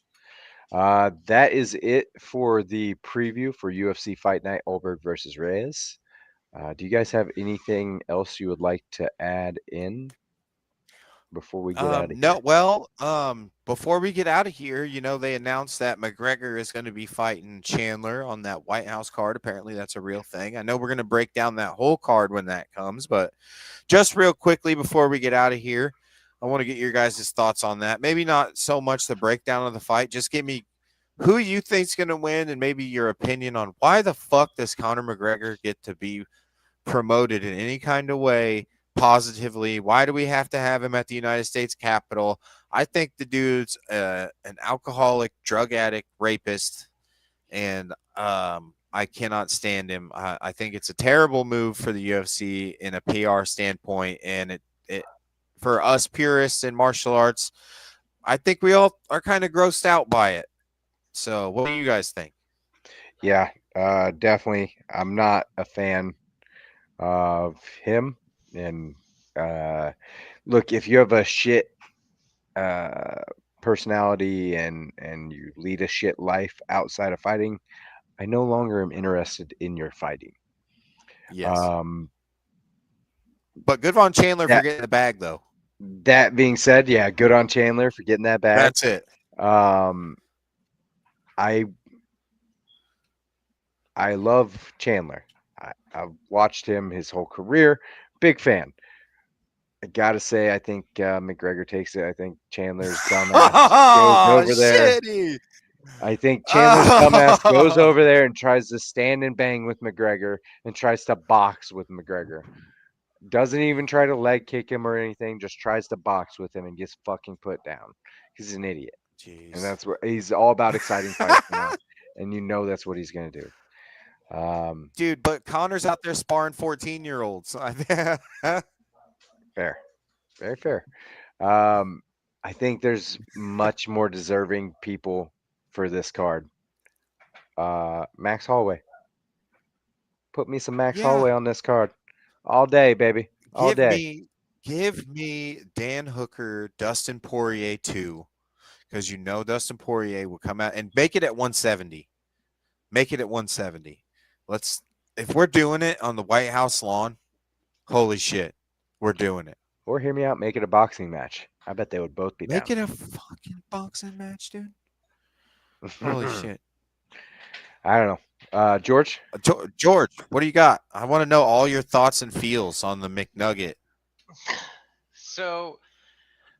That is it for the preview for UFC Fight Night Ulberg versus Reyes. Do you guys have anything else you would like to add in before we get out of here? No, well, before we get out of here, you know, they announced that McGregor is going to be fighting Chandler on that White House card. Apparently, that's a real thing. I know we're going to break down that whole card when that comes, but just real quickly before we get out of here, I want to get your guys' thoughts on that. Maybe not so much the breakdown of the fight. Just give me who you think's going to win and maybe your opinion on why the fuck does Conor McGregor get to be promoted in any kind of way positively. Why do we have to have him at the United States Capitol? I think the dude's an alcoholic, drug addict, rapist, and I cannot stand him. I think it's a terrible move for the UFC in a PR standpoint, and it for us purists in martial arts, I think we all are kind of grossed out by it. So what do you guys think? Yeah, definitely. I'm not a fan of him. And look, if you have a shit personality and you lead a shit life outside of fighting, I no longer am interested in your fighting. Yes. Um, But good on Chandler for that getting the bag, though. that being said, yeah, good on Chandler for getting that bag. That's it. I love Chandler. I've watched him his whole career. Big fan. I gotta say, I think McGregor takes it. I think Chandler's dumbass goes Oh, over there. shitty. I think Chandler's dumbass goes Oh. over there and tries to stand and bang with McGregor and tries to box with McGregor. Doesn't even try to leg kick him or anything. Just tries to box with him and gets fucking put down. He's an idiot, and Jeez. that's what he's all about. Exciting fights now, and you know that's what he's gonna do. Dude, but Connor's out there sparring 14-year-olds. Fair, very fair. I think there's much more deserving people for this card. Max Holloway. Put me some Max Yeah. Holloway on this card all day, baby, all Give day. me Dan Hooker, Dustin Poirier 2, because you know Dustin Poirier will come out and make it at 170. Make it at 170. If we're doing it on the White House lawn, holy shit, we're doing it. Or hear me out, make it a boxing match. I bet they would both be Make down. it a fucking boxing match, dude. Holy shit. I don't know. George? George, what do you got? I want to know all your thoughts and feels on the McNugget. So,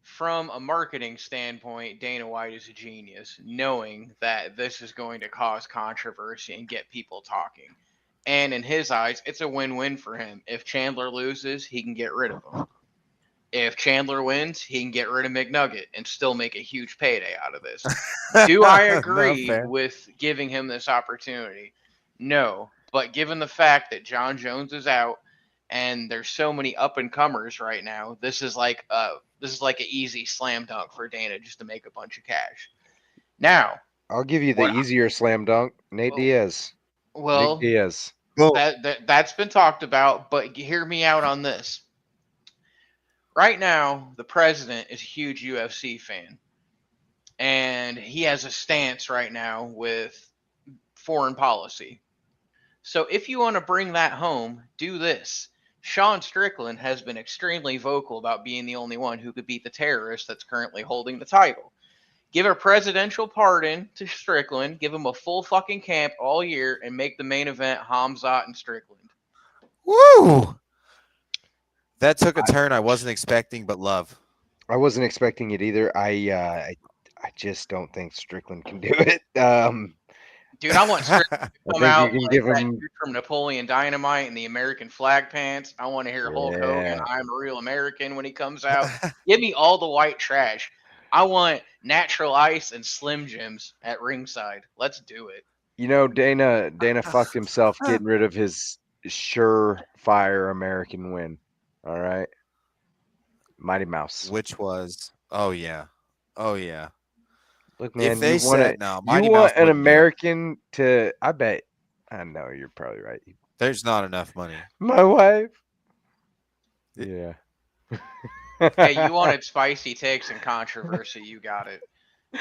from a marketing standpoint, Dana White is a genius, knowing that this is going to cause controversy and get people talking. And in his eyes, it's a win-win for him. If Chandler loses, he can get rid of him. If Chandler wins, he can get rid of McNugget and still make a huge payday out of this. Do I agree fair. with giving him this opportunity? No. But given the fact that John Jones is out and there's so many up and comers right now, this is like an easy slam dunk for Dana just to make a bunch of cash. Now, I'll give you the What- easier slam dunk. Nate Well- Diaz. well, Nick Diaz. that's been talked about, but hear me out on this. Right now, the president is a huge UFC fan, and he has a stance right now with foreign policy. So if you want to bring that home, do this. Sean Strickland has been extremely vocal about being the only one who could beat the terrorist that's currently holding the title. Give a presidential pardon to Strickland, give him a full fucking camp all year, and make the main event Hamzat and Strickland. Woo! That took a turn I wasn't expecting, but love. I wasn't expecting it either. I just don't think Strickland can do it. Dude, I want Strickland I come think out you can like give that him. dude from Napoleon Dynamite and the American flag pants. I want to hear Hulk Hogan, Yeah. I'm a real American when he comes out. Give me all the white trash. I want natural ice and Slim Jims at ringside. Let's do it. You know, Dana fucked himself getting rid of his surefire American win. All right, Mighty Mouse. Which was, oh yeah. Look, man, If they you want said no, you Mighty want Mouse an wouldn't do it. American to. I bet. I know you're probably right. There's not enough money. My wife. Yeah. Hey, you wanted spicy takes and controversy. You got it.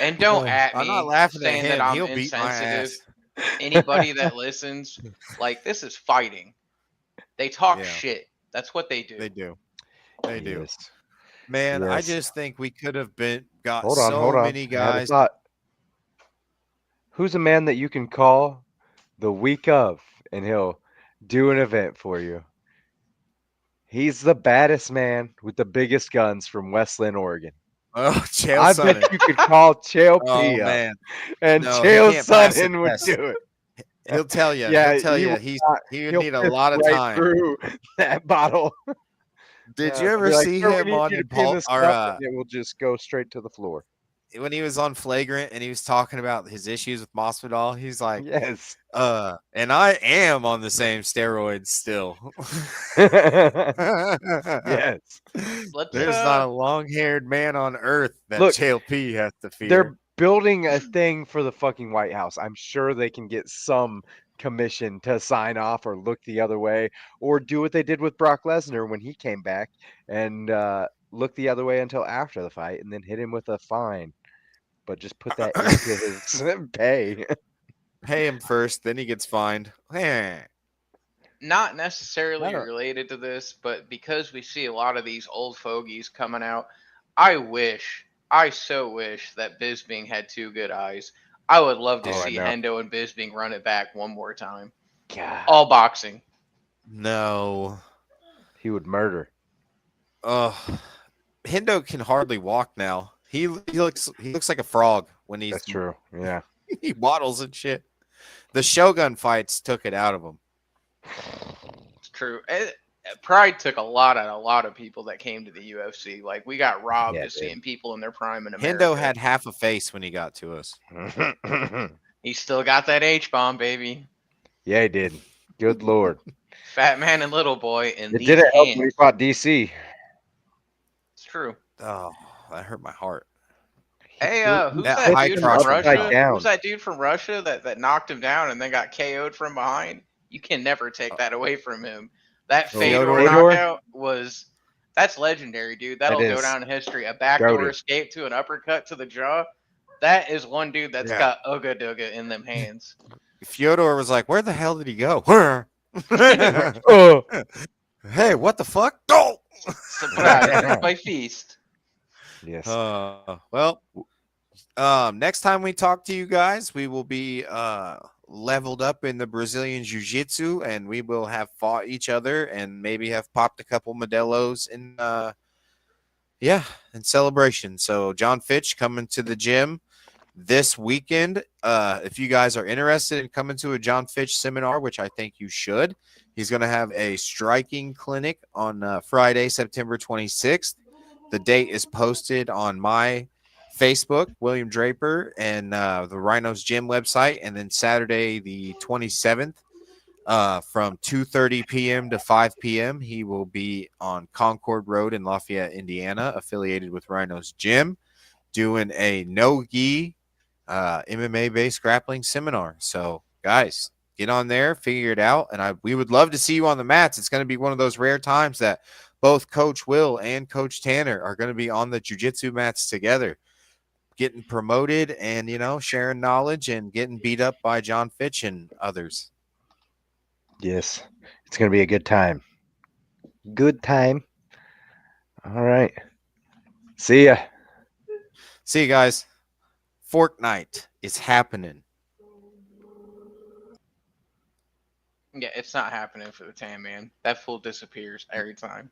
And don't at me I'm not laughing at saying him. that I'm He'll beat my insensitive. ass. Anybody that listens, like, this is fighting. They talk Yeah. shit. That's what they do. They do. They do. Yes. Man, I Yes. just think we could have got Hold on, so hold on. many I had a guys. thought. Who's a man that you can call the week of and he'll do an event for you? He's the baddest man with the biggest guns from Westland, Oregon. Oh, Chael I Sonnen. bet you could call Chael Oh P up, man, and No, he Chael can't pass the Sonnen would test. do it. he'll tell you. Yeah, he'll tell he you will he would He'll need a piss lot of right time. through that bottle. Did Yeah, you he'll ever be like, see "Sir, we him need on you to pee in this cup," and it will just go straight to the floor. when he was on Flagrant and he was talking about his issues with Masvidal? He's like, Yes. and I am on the same steroids still. Yes. Let's, There's not a long-haired man on earth that Look, Chael P has to fear. They're building a thing for the fucking White House. I'm sure they can get some commission to sign off or look the other way or do what they did with Brock Lesnar when he came back and look the other way until after the fight and then hit him with a fine but just put that into his pay. Pay him first, then he gets fined. Eh. Not necessarily I don't- related to this, but because we see a lot of these old fogies coming out, I so wish that Bisping had two good eyes. I would love to Oh, I see know. Hendo and Bisping run it back one more time. God, All boxing. No. he would murder. Hendo can hardly walk now. He looks like a frog when That's true. Yeah. he waddles and shit. The Shogun fights took it out of him. It's true. Pride took a lot out of a lot of people that came to the UFC. Like we got robbed Yeah, of it seeing people in their prime in America. Hendo had half a face when he got to us. He still got that H bomb, baby. Yeah, he did. Good lord. Fat man and little boy in It these didn't help when he hands. fought DC. It's true. Oh, that hurt my heart. Hey, who's that that high dude crotch from was Russia? down. Who's that dude from Russia that knocked him down and then got KO'd from behind? You can never take that away from him. That Fedor Fedor? knockout that's legendary, dude. That'll That go is. down in history. A backdoor Goated. escape to an uppercut to the jaw. That is one dude that's Yeah. got Uga Duga in them hands. Fyodor was like, "Where the hell did he go?" Where? Oh. Hey, what the fuck? Oh! Surprise! It's my feast. Yes. Well, next time we talk to you guys, we will be leveled up in the Brazilian Jiu-Jitsu, and we will have fought each other and maybe have popped a couple Modelos in in celebration. So John Fitch coming to the gym this weekend. If you guys are interested in coming to a John Fitch seminar, which I think you should, he's going to have a striking clinic on Friday, September 26th. The date is posted on my Facebook, William Draper, and the Rhinos Gym website. And then Saturday, the 27th, from 2:30 p.m. to 5 p.m., he will be on Concord Road in Lafayette, Indiana, affiliated with Rhinos Gym, doing a no-gi MMA-based grappling seminar. So, guys, get on there, figure it out, and we would love to see you on the mats. It's going to be one of those rare times that both Coach Will and Coach Tanner are going to be on the jiu-jitsu mats together, getting promoted and, sharing knowledge and getting beat up by John Fitch and others. Yes. It's going to be a good time. Good time. All right. See ya. See you guys. Fortnite is happening. Yeah, it's not happening for the Tan Man. That fool disappears every time.